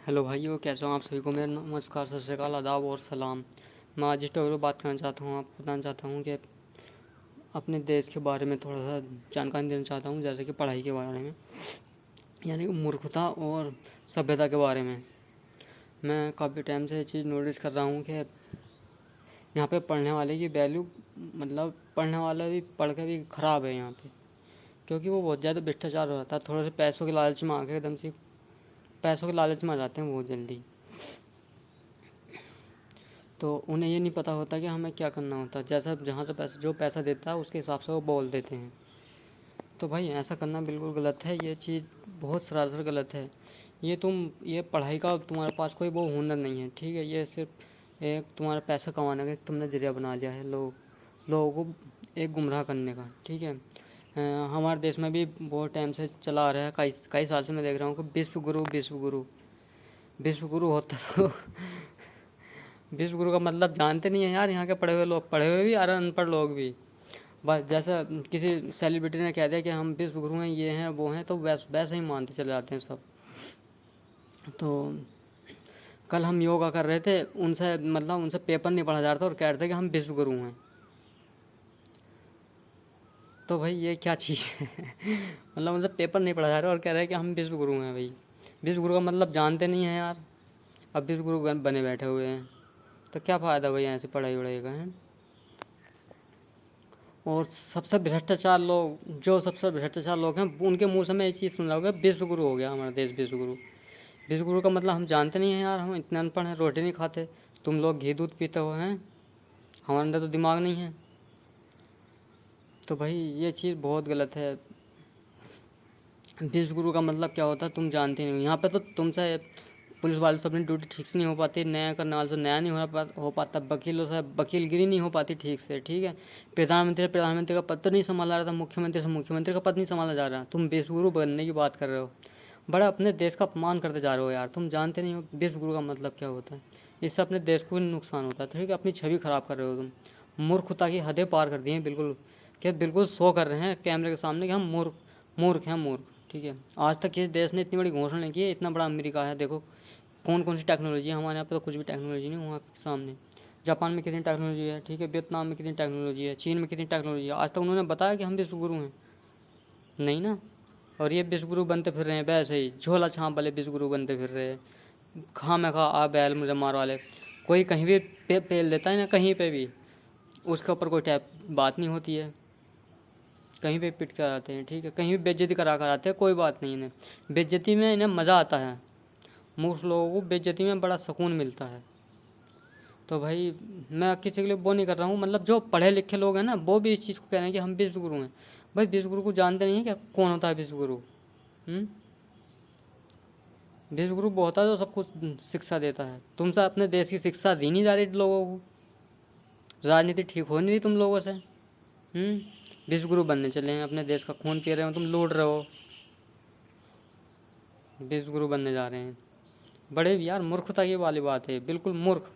Hello भाइयों, कैसे हो आप सभी को मेरा नमस्कार, सत श्री अकाल, आदाब और सलाम। मैं आज इस टॉपिक पर बात करना चाहता हूँ, आपको बताना चाहता हूँ कि अपने देश के बारे में थोड़ा सा जानकारी देना चाहता हूँ, जैसे कि पढ़ाई के बारे में, यानी कि मूर्खता और सभ्यता के बारे में। मैं काफ़ी टाइम से ये चीज़ नोटिस कर रहा हूँ कि यहाँ पे पढ़ने वाले की वैल्यू, मतलब पढ़ने वाला भी पढ़ के भी ख़राब है यहाँ पे, क्योंकि वो बहुत ज़्यादा भ्रष्टाचार हो जाता है। थोड़े से पैसों के लालच में आके एकदम से पैसों के लालच में आ जाते हैं बहुत जल्दी। तो उन्हें ये नहीं पता होता कि हमें क्या करना होता है। जैसा जहाँ से पैसा, जो पैसा देता है उसके हिसाब से वो बोल देते हैं। तो भाई ऐसा करना बिल्कुल गलत है, ये चीज़ बहुत सरासर गलत है। ये पढ़ाई का तुम्हारे पास कोई वो हुनर नहीं है, ठीक है। ये सिर्फ एक तुम्हारा पैसा कमाने का तुमने जरिया बना लिया है, लोगों को एक गुमराह करने का, ठीक है। हमारे देश में भी बहुत टाइम से चला आ रहा है, कई कई साल से मैं देख रहा हूँ कि विश्व गुरु होता तो विश्व गुरु का मतलब जानते नहीं है यार, यहाँ के पढ़े हुए लोग, पढ़े हुए भी और अनपढ़ लोग भी। बस जैसा किसी सेलिब्रिटी ने कह दिया कि हम विश्व गुरु हैं, ये हैं वो हैं, तो वैसे ही मानते चले जाते हैं सब। तो कल हम योगा कर रहे थे, उनसे पेपर नहीं पढ़ा जा रहा था और कह रहे थे कि हम विश्व गुरु हैं। तो भाई ये क्या चीज़ है मतलब उनसे पेपर नहीं पढ़ा जा रहा और कह रहे हैं कि हम विश्व गुरु हैं। भाई विश्व गुरु का मतलब जानते नहीं हैं यार, अब विश्व गुरु बने बैठे हुए हैं। तो क्या फ़ायदा भाई ऐसी पढ़ाई वढ़ाई का है। और सबसे भ्रष्टाचार लोग हैं, उनके मुंह से मैं ये चीज़ सुन रहा हूँ कि विश्व गुरु हो गया हमारा देश, विश्व गुरु का मतलब हम जानते नहीं हैं यार, हम इतने अनपढ़ हैं, रोटी नहीं खाते। तुम लोग घी दूध पीते हो हैं, हमारे अंदर तो दिमाग नहीं है। तो भाई ये चीज़ बहुत गलत है। विश्व गुरु का मतलब क्या होता है तुम जानते नहीं। यहाँ पे तो तुमसे पुलिस वाले से अपनी ड्यूटी ठीक से नहीं हो पाती, न्याय करने वाले से न्याय नहीं हो पाता, वकीलों से वकीलगिरी नहीं हो पाती ठीक से, ठीक है। प्रधानमंत्री का पद तो नहीं संभाला रहा था, मुख्यमंत्री से मुख्यमंत्री का पद नहीं संभाला जा रहा, तुम विश्व गुरु बनने की बात कर रहे हो। बड़ा अपने देश का अपमान करते जा रहे हो यार, तुम जानते नहीं हो विश्व गुरु का मतलब क्या होता है। इससे अपने देश को भी नुकसान होता है, ठीक है। अपनी छवि खराब कर रहे हो तुम, मूर्खता की हदें पार कर दी हैं बिल्कुल। कि बिल्कुल शो कर रहे हैं कैमरे के सामने कि हम मूर्ख हैं, मूर्ख, ठीक है। आज तक किसी देश ने इतनी बड़ी घोषणा नहीं की है, इतना बड़ा अमेरिका है, देखो कौन कौन सी टेक्नोलॉजी है। हमारे यहाँ पे तो कुछ भी टेक्नोलॉजी नहीं, वहाँ के सामने जापान में कितनी टेक्नोलॉजी है, ठीक है। वियतनाम में कितनी टेक्नोलॉजी है, चीन में कितनी टेक्नोलॉजी है। आज तक उन्होंने बताया कि हम विश्व गुरु हैं? नहीं ना। और ये विश्व गुरु बनते फिर रहे हैं वैसे ही, झोला छाप वाले विश्व गुरु बनते फिर रहे हैं। खा मैं खा आ बैल मुझे मार वाले। कोई कहीं भी पेल देता है ना, कहीं पे भी उसके ऊपर कोई टैप बात नहीं होती है, कहीं पे पिट कर आते हैं, ठीक है। कहीं भी बेइज्जती करा कर आते हैं, कोई बात नहीं। इन्हें बेइज्जती में इन्हें मज़ा आता है, मूर्ख लोगों को बेइज्जती में बड़ा सुकून मिलता है। तो भाई मैं किसी के लिए वो नहीं कर रहा हूँ, मतलब जो पढ़े लिखे लोग हैं ना, वो भी इस चीज़ को कह रहे हैं कि हम विश्व गुरु हैं। भाई विश्व गुरु को जानते नहीं है क्या, कौन होता है विश्व गुरु? विश्व गुरु वो होता है जो सब कुछ शिक्षा देता है। तुमसे अपने देश की शिक्षा दी नहीं जा रही लोगों को, राजनीति ठीक हो नहीं रही तुम लोगों से। विश्व गुरु बनने चले हैं, अपने देश का खून पी रहे हो, तुम लूट रहे हो, विश्व गुरु बनने जा रहे हैं। बड़े यार मूर्खता की वाली बात है, बिल्कुल मूर्ख।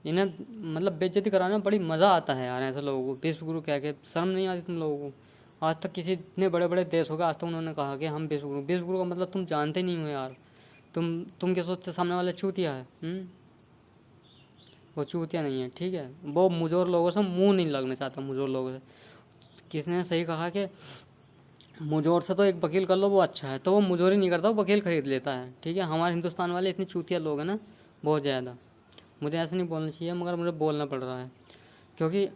इन्हें मतलब बेइज्जती कराने में बड़ी मज़ा आता है यार, ऐसे लोगों को विश्व गुरु कह के शर्म नहीं आती तुम लोगों को? आज तक किसी इतने बड़े बड़े देश हो गए, आज तक उन्होंने कहा कि हम विश्व गुरु का मतलब तुम जानते नहीं हो यार। तुम क्या सोचते सामने वाला चूतिया है? वो चूतिया नहीं है, ठीक है। वो मुझोर लोगों से मुंह नहीं लगना चाहता, मुझोर लोगों से। किसने सही कहा कि मुझोर से तो एक वकील कर लो वो अच्छा है, तो वो मुझोरी नहीं करता, वो वकील खरीद लेता है, ठीक है। हमारे हिंदुस्तान वाले इतने चूतिया लोग हैं ना, बहुत ज़्यादा। मुझे ऐसे नहीं बोलना चाहिए मगर मुझे बोलना पड़ रहा है, क्योंकि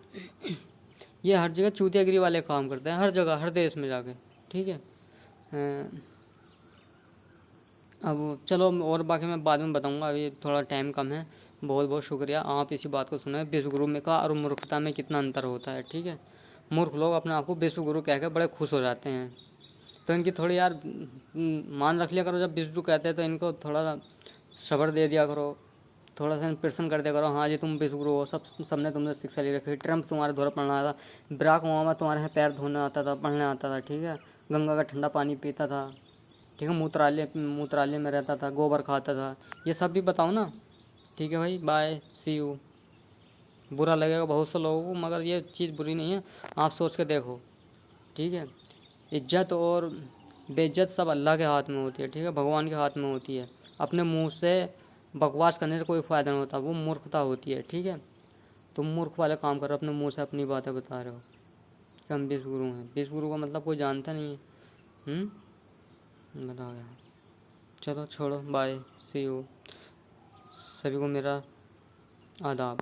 ये हर जगह चूतियागिरी वाले काम करते हैं, हर जगह हर देश में जाके, ठीक है। अब चलो और बाकी मैं बाद में बताऊंगा, अभी थोड़ा टाइम कम है। बहुत बहुत शुक्रिया, आप इसी बात को सुने, विश्व गुरु में का और मूर्खता में कितना अंतर होता है, ठीक है। मूर्ख लोग अपने आप को विश्व गुरु कह के बड़े खुश हो जाते हैं। तो इनकी थोड़ी यार मान रख लिया करो, जब विश्व गुरु कहते हैं तो इनको थोड़ा सब्र दे दिया करो, थोड़ा सा इंप्रेशन कर दिया करो, हाँ जी तुम विश्व गुरु हो, सबने तुमने शिक्षा ले रखी। ट्रम्प तुम्हारे द्वारा पढ़ना आता, बराक ओबामा तुम्हारे यहाँ पैर धोने आता था, पढ़ने आता था, ठीक है। गंगा का ठंडा पानी पीता था, ठीक है। मूत्रालय में रहता था, गोबर खाता था, ये सब भी बताओ ना, ठीक है भाई। Bye, see you. बुरा लगेगा बहुत से लोगों को, मगर ये चीज़ बुरी नहीं है, आप सोच के देखो, ठीक है। इज्जत और बेइज्जत सब अल्लाह के हाथ में होती है, ठीक है, भगवान के हाथ में होती है। اپنے منہ سے بکواس کرنے سے کوئی فائدہ نہیں ہوتا، وہ مورکھتا ہوتی ہے، ٹھیک ہے؟ تم مورکھ والے کام کر رہے ہو، اپنے منہ سے اپنی باتیں بتا رہے ہو کہ ہم بیس گرو ہیں۔ بیس گرو کا مطلب کوئی جانتا نہیں ہے۔ بتاؤ یار، چلو چھوڑو، بائے، سی یو، سبھی کو میرا آداب۔